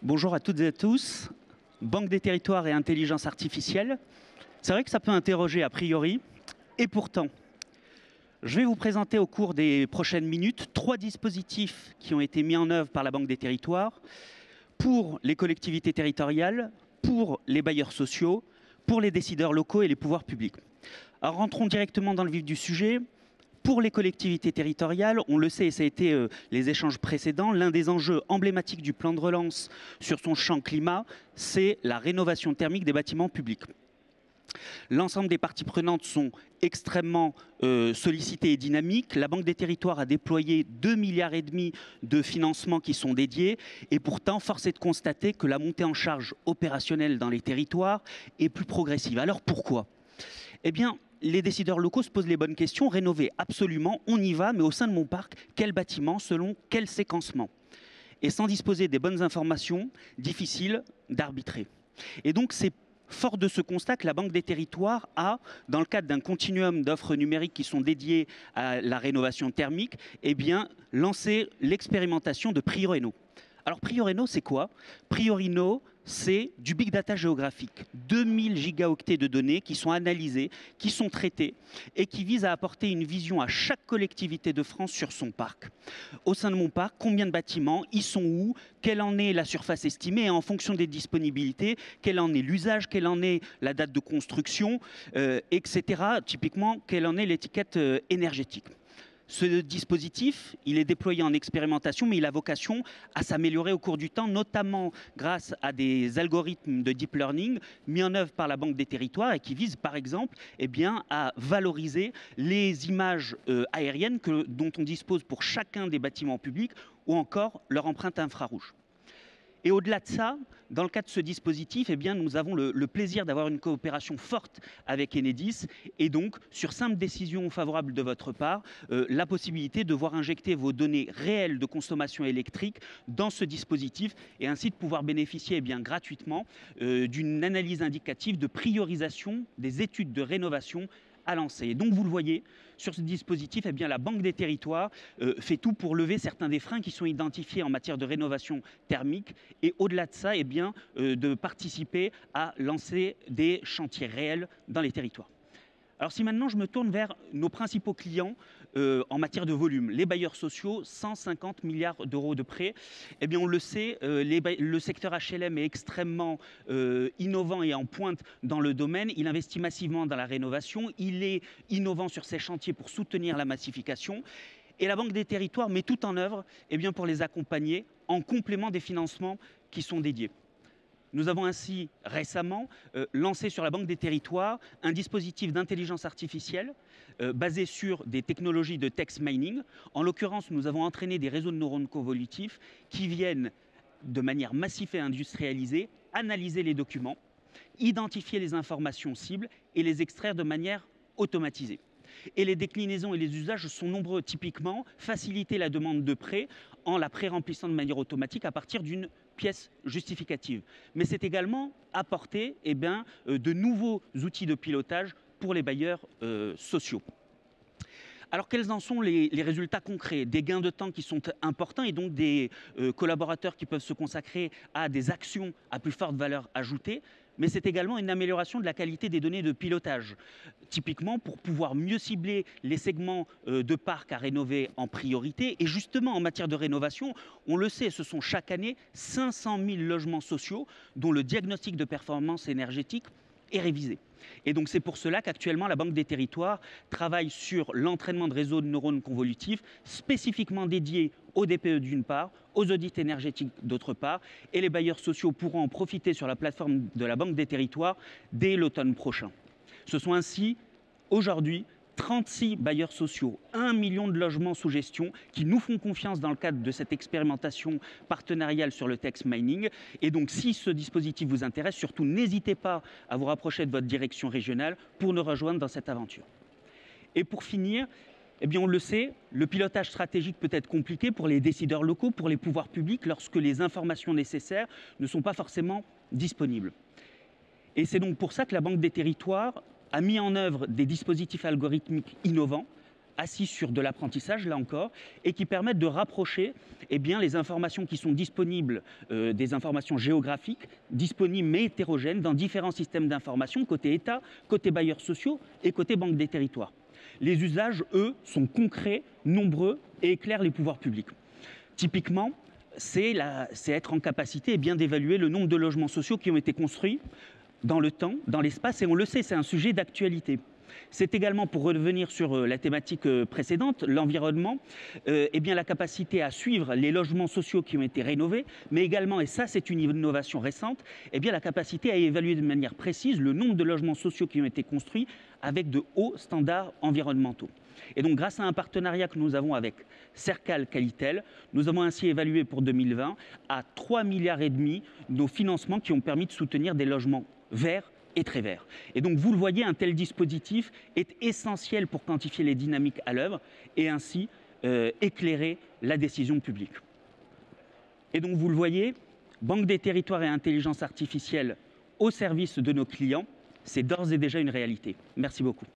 Bonjour à toutes et à tous. Banque des territoires et intelligence artificielle. C'est vrai que ça peut interroger a priori, et pourtant, je vais vous présenter au cours des prochaines minutes 3 dispositifs qui ont été mis en œuvre par la Banque des territoires pour les collectivités territoriales, pour les bailleurs sociaux, pour les décideurs locaux et les pouvoirs publics. Alors rentrons directement dans le vif du sujet. Pour les collectivités territoriales, on le sait et ça a été les échanges précédents, l'un des enjeux emblématiques du plan de relance sur son champ climat, c'est la rénovation thermique des bâtiments publics. L'ensemble des parties prenantes sont extrêmement sollicitées et dynamiques. La Banque des territoires a déployé 2,5 milliards de financements qui sont dédiés. Et pourtant, force est de constater que la montée en charge opérationnelle dans les territoires est plus progressive. Alors pourquoi ? Eh bien, les décideurs locaux se posent les bonnes questions. Rénover, absolument, on y va, mais au sein de mon parc, quel bâtiment, selon quel séquencement ? Et sans disposer des bonnes informations, difficile d'arbitrer. Et donc, c'est fort de ce constat que la Banque des territoires a, dans le cadre d'un continuum d'offres numériques qui sont dédiées à la rénovation thermique, eh bien, lancé l'expérimentation de PrioRéno. Alors PrioRéno, c'est quoi ? PrioRéno, c'est du big data géographique. 2000 gigaoctets de données qui sont analysées, qui sont traitées et qui visent à apporter une vision à chaque collectivité de France sur son parc. Au sein de mon parc, combien de bâtiments, ils sont où, quelle en est la surface estimée et en fonction des disponibilités, quel en est l'usage, quelle en est la date de construction, etc. Typiquement, quelle en est l'étiquette énergétique. Ce dispositif, il est déployé en expérimentation, mais il a vocation à s'améliorer au cours du temps, notamment grâce à des algorithmes de deep learning mis en œuvre par la Banque des territoires et qui visent, par exemple, à valoriser les images aériennes dont on dispose pour chacun des bâtiments publics ou encore leur empreinte infrarouge. Et au-delà de ça, dans le cadre de ce dispositif, nous avons le plaisir d'avoir une coopération forte avec Enedis et donc, sur simple décision favorable de votre part, la possibilité de voir injecter vos données réelles de consommation électrique dans ce dispositif et ainsi de pouvoir bénéficier gratuitement d'une analyse indicative de priorisation des études de rénovation à lancer. Et donc, vous le voyez, sur ce dispositif, la Banque des territoires fait tout pour lever certains des freins qui sont identifiés en matière de rénovation thermique et au-delà de ça, de participer à lancer des chantiers réels dans les territoires. Alors si maintenant je me tourne vers nos principaux clients en matière de volume, les bailleurs sociaux, 150 milliards d'euros de prêts, on le sait, le secteur HLM est extrêmement innovant et en pointe dans le domaine. Il investit massivement dans la rénovation, il est innovant sur ses chantiers pour soutenir la massification. Et la Banque des territoires met tout en œuvre pour les accompagner en complément des financements qui sont dédiés. Nous avons ainsi récemment lancé sur la Banque des territoires un dispositif d'intelligence artificielle basé sur des technologies de text mining. En l'occurrence, nous avons entraîné des réseaux de neurones convolutifs qui viennent de manière massive et industrialisée analyser les documents, identifier les informations cibles et les extraire de manière automatisée. Et les déclinaisons et les usages sont nombreux. Typiquement, faciliter la demande de prêt en la pré-remplissant de manière automatique à partir d'une pièce justificative. Mais c'est également apporter de nouveaux outils de pilotage pour les bailleurs sociaux. Alors quels en sont les résultats concrets ? Des gains de temps qui sont importants et donc des collaborateurs qui peuvent se consacrer à des actions à plus forte valeur ajoutée, mais c'est également une amélioration de la qualité des données de pilotage. Typiquement pour pouvoir mieux cibler les segments de parcs à rénover en priorité. Et justement en matière de rénovation, on le sait, ce sont chaque année 500 000 logements sociaux dont le diagnostic de performance énergétique est révisé. Et donc c'est pour cela qu'actuellement la Banque des territoires travaille sur l'entraînement de réseaux de neurones convolutifs spécifiquement dédiés aux DPE d'une part, aux audits énergétiques d'autre part, et les bailleurs sociaux pourront en profiter sur la plateforme de la Banque des territoires dès l'automne prochain. Ce sont ainsi aujourd'hui 36 bailleurs sociaux, 1 million de logements sous gestion qui nous font confiance dans le cadre de cette expérimentation partenariale sur le text mining. Et donc, si ce dispositif vous intéresse, surtout n'hésitez pas à vous rapprocher de votre direction régionale pour nous rejoindre dans cette aventure. Et pour finir, on le sait, le pilotage stratégique peut être compliqué pour les décideurs locaux, pour les pouvoirs publics, lorsque les informations nécessaires ne sont pas forcément disponibles. Et c'est donc pour ça que la Banque des territoires a mis en œuvre des dispositifs algorithmiques innovants assis sur de l'apprentissage, là encore, et qui permettent de rapprocher les informations qui sont disponibles, des informations géographiques, disponibles mais hétérogènes dans différents systèmes d'information, côté État, côté bailleurs sociaux et côté Banque des territoires. Les usages, eux, sont concrets, nombreux et éclairent les pouvoirs publics. Typiquement, c'est être en capacité d'évaluer le nombre de logements sociaux qui ont été construits dans le temps, dans l'espace, et on le sait, c'est un sujet d'actualité. C'est également, pour revenir sur la thématique précédente, l'environnement, la capacité à suivre les logements sociaux qui ont été rénovés, mais également, et ça c'est une innovation récente, la capacité à évaluer de manière précise le nombre de logements sociaux qui ont été construits avec de hauts standards environnementaux. Et donc, grâce à un partenariat que nous avons avec Cercal Qualitel, nous avons ainsi évalué pour 2020 à 3,5 milliards nos financements qui ont permis de soutenir des logements verts et très verts. Et donc, vous le voyez, un tel dispositif est essentiel pour quantifier les dynamiques à l'œuvre et ainsi éclairer la décision publique. Et donc, vous le voyez, Banque des territoires et intelligence artificielle au service de nos clients, c'est d'ores et déjà une réalité. Merci beaucoup.